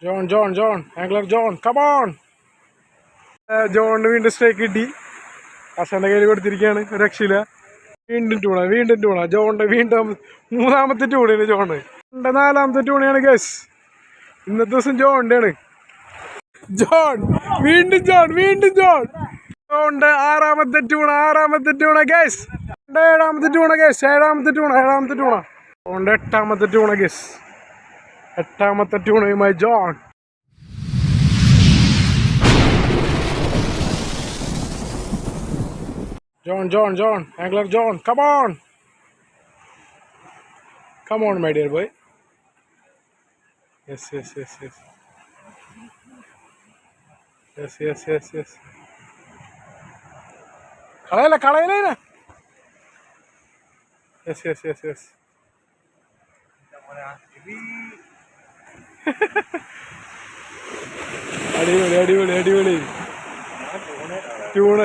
John, angler John, come on! John വീണ്ടും strike കിട്ടി. അസന്റെ കയ്യിൽ കൊടുത്തിരിക്കുകയാണ്, ഒരു രക്ഷയില്ല. വീണ്ടും ടൂണ ജോണിന്റെ വീണ്ടും മൂന്നാമത്തെ ടൂണാണ് ജോണ്. നാലാമത്തെ ടൂണയാണ് ഗസ്. ഇന്നത്തെ ദിവസം ജോണിന്റെ ആണ്. വീണ്ടും ജോണിന്റെ ആറാമത്തെ ടൂണ ഗസ്. ഏഴാമത്തെ ടൂണ ജോണിന്റെ എട്ടാമത്തെ ടൂണയുമായി John. John, angler John, come on, my dear boy. Yes. Kalayla. Yes. അടിപൊളി. ടൂണ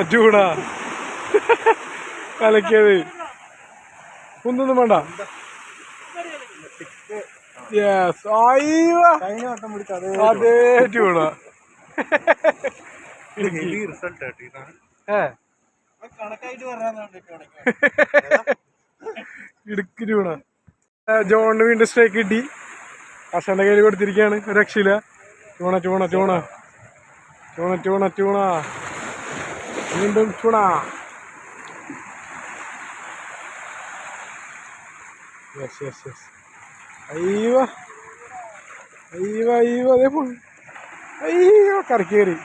കലക്കിയത് ഒന്നും വേണ്ട. യെസ്, അതേ ടൂണ. ഇടുക്കി ടൂണ. ജോണിന് വീണ്ടും സ്ട്രൈക്ക് കിട്ടി. അസന്റെ കയ്യിൽ കൊടുത്തിരിക്കുകയാണ്, ഒരു രക്ഷയില്ല. ടൂണ വീണ്ടും ടൂണ. യെസ്. അയ്യോ അതേ പോയി. അയ്യോ കറക്കി കയറി.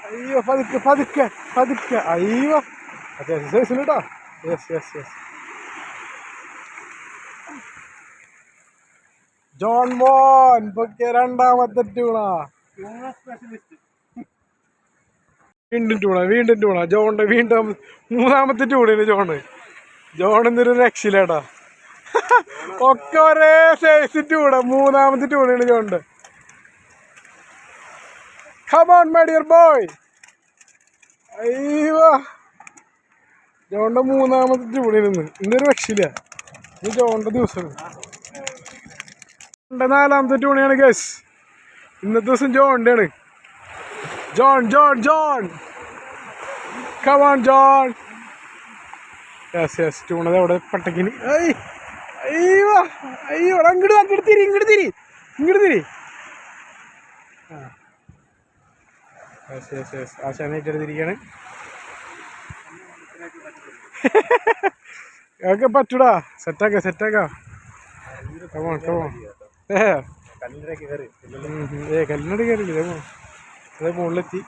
അയ്യോ പതുക്കെ. അയ്യോ അത്യാവശ്യം സൈസിൽ കേട്ടോ. യെസ്. ജോൺ മോൻ പൊക്കിയ രണ്ടാമത്തെ ടൂണ. വീണ്ടും ടൂണ ജോണിന്റെ വീണ്ടും മൂന്നാമത്തെ ടൂണാണ് ജോണിന്നൊരു രക്ഷയില്ലേട്ടാ. ഒക്കെ ഒരേ സൈസ് ടൂണ. മൂന്നാമത്തെ ടൂണാണ് ജോണിന്റെ. Come on my dear boy. അയ്യോ ജോണിന്റെ മൂന്നാമത്തെ ടൂണാണ് ഇന്നൊരു രക്ഷയില്ല. ഇത് ജോണിന്റെ ദിവസമാണ്. നാലാമത്തെ ടൂണയാണ് ഗസ്. ഇന്നത്തെ ദിവസം ജോണിന്റെ ആണ്. John come on John. Yes ടൂണത് അവിടെ പട്ടക്കിന്. അയ്യോ അങ്ങോട്ട് തിരി. യെസ് ആശാനായിട്ടെടുത്തിരിക്കുകയാണ്. ഒക്കെ പറ്റൂടാ. സെറ്റാക്കാം. കമോൺ കല്ലിനോട് കയറിയില്ല. അതേ മുകളിലെത്തി.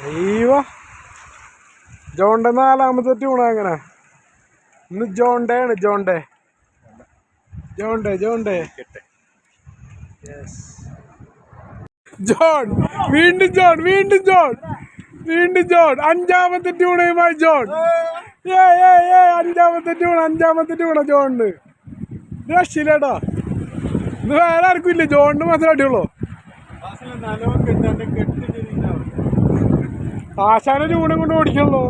അയ്യോ ജോണിന്റെ നാലാമത്തെ ടൂണ. അങ്ങനെ ഇന്ന് ജോണിന്റെ വീണ്ടും ജോൺ അഞ്ചാമത്തെ ടൂണയുമായി ജോൺ. അഞ്ചാമത്തെ ടൂണ ജോണിന്. രക്ഷയില്ലേട്ടാ. ഇത് വേറെ ആർക്കും ഇല്ല, ജോണിന് മാത്രമേ അടിയുള്ളൂ. ആശാന ടൂണും കൊണ്ട് ഓടിക്കുള്ളൂ.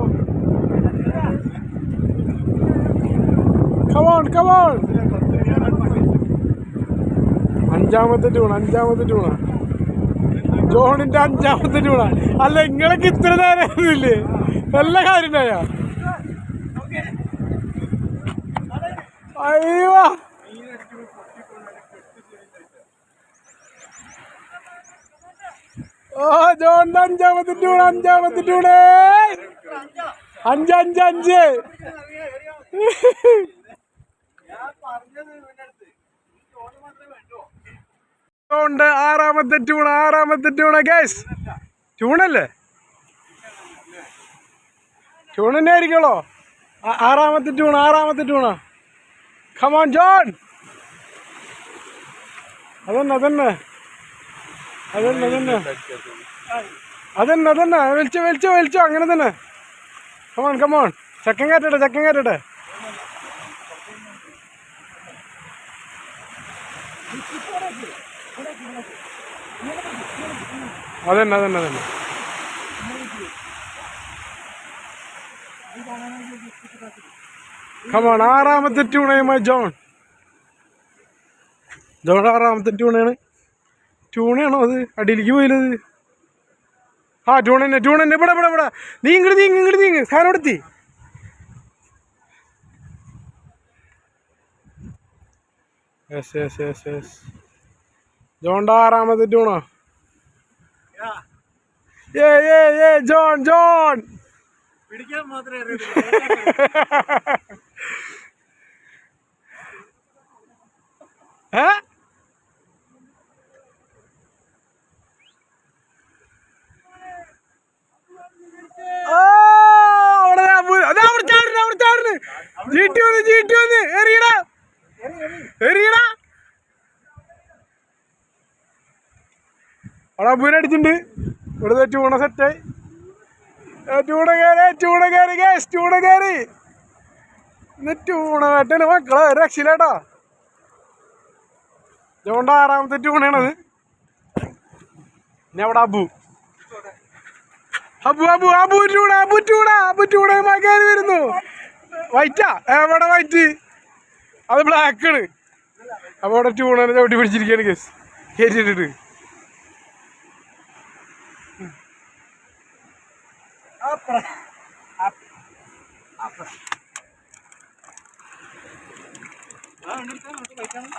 കമോൺ. അഞ്ചാമത്തെ ടൂണ ജോണിന്റെ അഞ്ചാമത്തെ ടൂണ. അല്ല ഇങ്ങളൊക്കെ ഇത്ര നേരമില്ലേ? നല്ല കാര്യണ്ടായ. അയ്യോ ജോണിന്റെ അഞ്ചാമത്തെ ടൂണ. അഞ്ച്. ആറാമത്തെ ടൂണ ഗൈസ്. ടൂണല്ലേ? ടൂൺ തന്നെ ആയിരിക്കുള്ളോ? ആറാമത്തെ ടൂണ. Come on John. അതന്നെ വലിച്ചോ അങ്ങനെ തന്നെ. കമോൺ ചക്കൻ കയറ്റട്ടെ. അതന്നെ. കമോൺ ആറാമത്തെ ടൂണയുമായി ജോൺ. ജോണിൻ്റെ ആറാമത്തെ ട്യൂണാണ്. ട്യൂണയാണോ അത്? അടിയിലേക്ക് പോയില്ലത്. ആ ട്യൂൺ തന്നെ ഇവിടെ ഇവിടെ ഇവിടെ. നീ ഇങ്ങോട്ട് നീങ്ങ് സാധനം എടുത്തി. Yes yes yes yes. ജോണിൻ്റെ ആറാമത്തെ ട്യൂണാ. ജോൺ പിടിക്കാൻ മാത്രമേ അവിടെ അബൂനടിച്ചിട്ടുണ്ട്. ഇവിടുത്തെ ട്യൂണ സെറ്റായി. ട്യൂണ കയറി ഇന്ന് ട്യൂണ വേട്ടന് മക്കളെ രക്ഷയില്ലാട്ടോ. ജോണിൻ്റെ ആറാമത്തെ ട്യൂണാണത്. ഇനി അവിടെ അബു ട്യൂണയുമായി കയറി വരുന്നു. വൈറ്റാ? എവിടെ വൈറ്റ്? അത് ബ്ലാക്കാണ്. അപ്പൊ അവിടെ ട്യൂണനെ ചവിട്ടി പിടിച്ചിരിക്കുകയാണ് കേസ് കയറ്റിട്ടിട്ട്.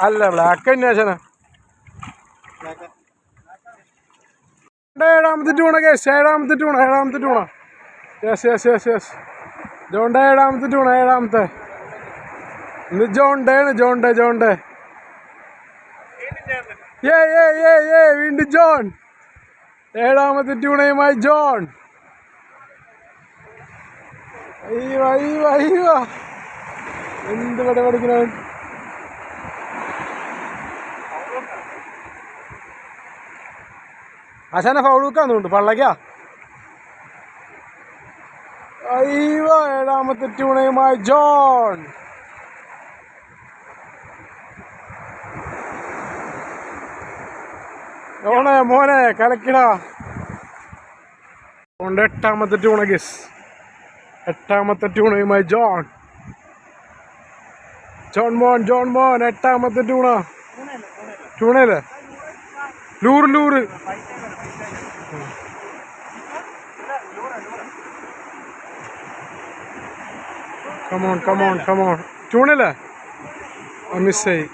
അല്ല ബ്ലാക്ക് അന്വേഷണ. ഏഴാമത്തെ ട്യൂണ കേസ്. ഏഴാമത്തെ ട്യൂണ. Yes yes yes yes. ജോണിൻ്റെ ഏഴാമത്തെ ട്യൂണ. ഇന്ന് ജോണിൻ്റെ വീണ്ടും ജോൺ. ഏഴാമത്തെ ട്യൂണയുമായി ജോൺ. എന്ത് പഠിക്കണ ആശാനെ ഫൗളൂക്കാന്നുണ്ട് പള്ളക്കാ. ഏഴാമത്തെ ട്യൂണയുമായി ജോൺ. മോനെ കലക്കിടാ. എട്ടാമത്തെ ട്യൂണ ഗസ്. എട്ടാമത്തെ ട്യൂണയുമായി ജോൺ മോൻ. എട്ടാമത്തെ ട്യൂണയല്ലേ? ലൂറ്. കമോൺ ട്യൂണല്ലേ? മിസ്സായി.